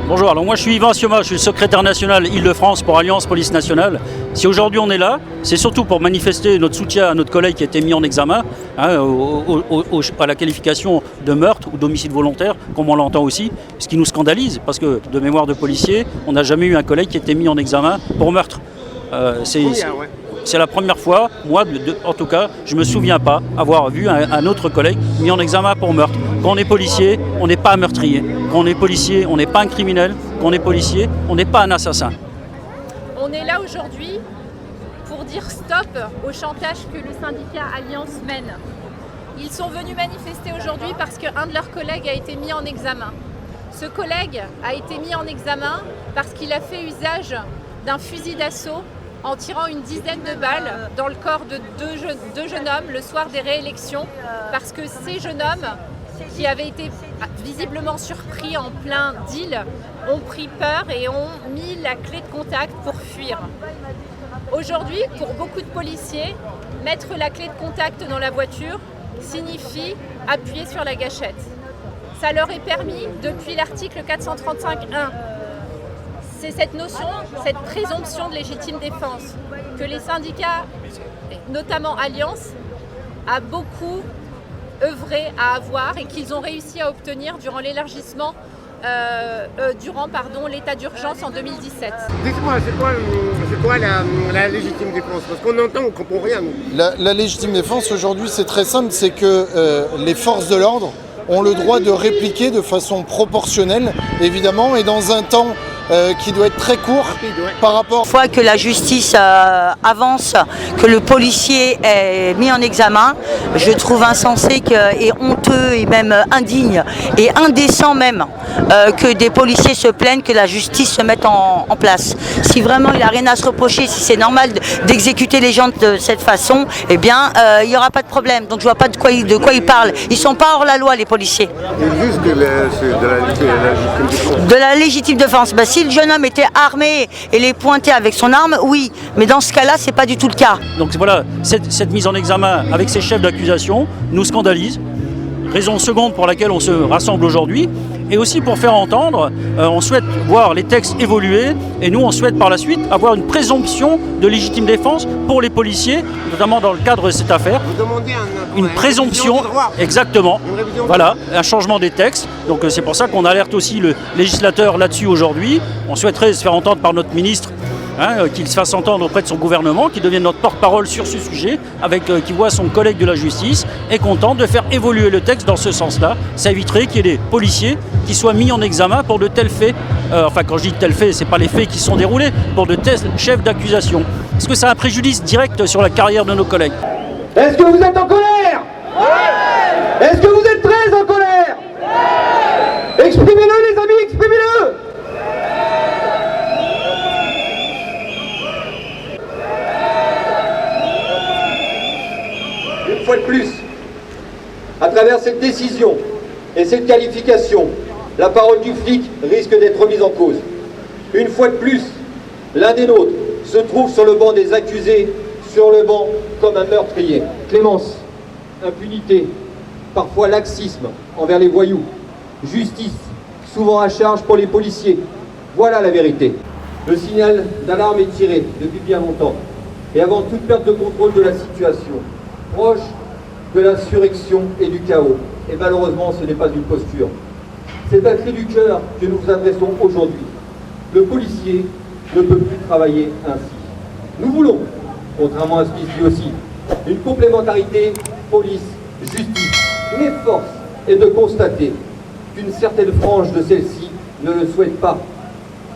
Bonjour, alors moi je suis Yvan Sioma, je suis le secrétaire national Île-de-France pour Alliance Police Nationale. Si aujourd'hui on est là, c'est surtout pour manifester notre soutien à notre collègue qui a été mis en examen à la qualification de meurtre ou d'homicide volontaire, comme on l'entend aussi, ce qui nous scandalise, parce que de mémoire de policier, on n'a jamais eu un collègue qui a été mis en examen pour meurtre. C'est la première fois, moi en tout cas, je ne me souviens pas avoir vu un autre collègue mis en examen pour meurtre. Quand on est policier, on n'est pas un meurtrier. Quand on est policier, on n'est pas un criminel. Quand on est policier, on n'est pas un assassin. On est là aujourd'hui pour dire stop au chantage que le syndicat Alliance mène. Ils sont venus manifester aujourd'hui parce qu'un de leurs collègues a été mis en examen. Ce collègue a été mis en examen parce qu'il a fait usage d'un fusil d'assaut en tirant une dizaine de balles dans le corps de deux jeunes hommes le soir des réélections, parce que ces jeunes hommes, qui avaient été visiblement surpris en plein deal, ont pris peur et ont mis la clé de contact pour fuir. Aujourd'hui, pour beaucoup de policiers, mettre la clé de contact dans la voiture signifie appuyer sur la gâchette. Ça leur est permis depuis l'article 435.1. C'est cette notion, cette présomption de légitime défense que les syndicats, notamment Alliance, a beaucoup œuvré à avoir et qu'ils ont réussi à obtenir durant l'élargissement, l'état d'urgence en 2017. Dites-moi, c'est quoi la légitime défense? Parce qu'on entend, on ne comprend rien. La légitime défense aujourd'hui, c'est très simple, c'est que les forces de l'ordre ont le droit de répliquer de façon proportionnelle, évidemment, et dans un temps qui doit être très court par rapport... Une fois que la justice avance, que le policier est mis en examen, je trouve insensé et honteux et même indigne et indécent même que des policiers se plaignent que la justice se mette en place. Si vraiment il n'a rien à se reprocher, si c'est normal d'exécuter les gens de cette façon, eh bien il n'y aura pas de problème. Donc je ne vois pas de quoi il parle. Ils ne sont pas hors la loi, les policiers. Juste de la légitime défense. Si le jeune homme était armé et les pointait avec son arme, oui. Mais dans ce cas-là, c'est pas du tout le cas. Donc voilà, cette mise en examen avec ces chefs d'accusation nous scandalise. Raison seconde pour laquelle on se rassemble aujourd'hui. Et aussi pour faire entendre, on souhaite voir les textes évoluer et nous on souhaite par la suite avoir une présomption de légitime défense pour les policiers, notamment dans le cadre de cette affaire. Vous demandez une présomption, exactement, voilà, un changement des textes. Donc c'est pour ça qu'on alerte aussi le législateur là-dessus aujourd'hui. On souhaiterait se faire entendre par notre ministre, qu'il se fasse entendre auprès de son gouvernement, qu'il devienne notre porte-parole sur ce sujet, qui voit son collègue de la justice, est content de faire évoluer le texte dans ce sens-là. Ça éviterait qu'il y ait des policiers qui soient mis en examen pour de tels faits. Quand je dis tels faits, ce n'est pas les faits qui sont déroulés, pour de tels chefs d'accusation. Est-ce que ça a un préjudice direct sur la carrière de nos collègues? Est-ce que vous êtes en colère? Ouais. Est-ce que vous êtes très en colère? Ouais. Exprimez-le les amis, exprimez-le. Une fois de plus, à travers cette décision et cette qualification, la parole du flic risque d'être remise en cause. Une fois de plus, l'un des nôtres se trouve sur le banc des accusés, sur le banc comme un meurtrier. Clémence, impunité, parfois laxisme envers les voyous, justice, souvent à charge pour les policiers. Voilà la vérité. Le signal d'alarme est tiré depuis bien longtemps, et avant toute perte de contrôle de la situation, proche de l'insurrection et du chaos. Et malheureusement, ce n'est pas une posture. C'est un cri du cœur que nous vous adressons aujourd'hui. Le policier ne peut plus travailler ainsi. Nous voulons, contrairement à ce qui se dit aussi, une complémentarité police-justice. Mais force est de constater qu'une certaine frange de celle-ci ne le souhaite pas,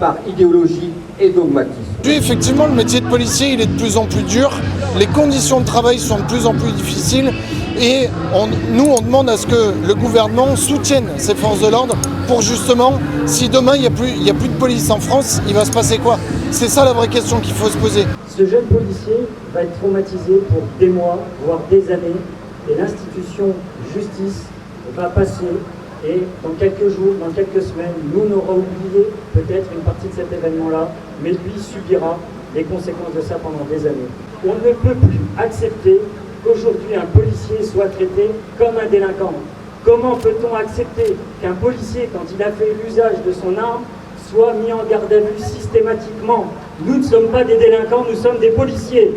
par idéologie et dogmatisme. Puis effectivement, le métier de policier, il est de plus en plus dur, les conditions de travail sont de plus en plus difficiles et nous, on demande à ce que le gouvernement soutienne ces forces de l'ordre pour justement, si demain il n'y a plus de police en France, il va se passer quoi? C'est ça la vraie question qu'il faut se poser. Ce jeune policier va être traumatisé pour des mois, voire des années, et l'institution justice va passer. Et dans quelques jours, dans quelques semaines, nous, on aura oublié peut-être une partie de cet événement-là, mais lui subira les conséquences de ça pendant des années. On ne peut plus accepter qu'aujourd'hui un policier soit traité comme un délinquant. Comment peut-on accepter qu'un policier, quand il a fait l'usage de son arme, soit mis en garde à vue systématiquement. Nous ne sommes pas des délinquants, nous sommes des policiers.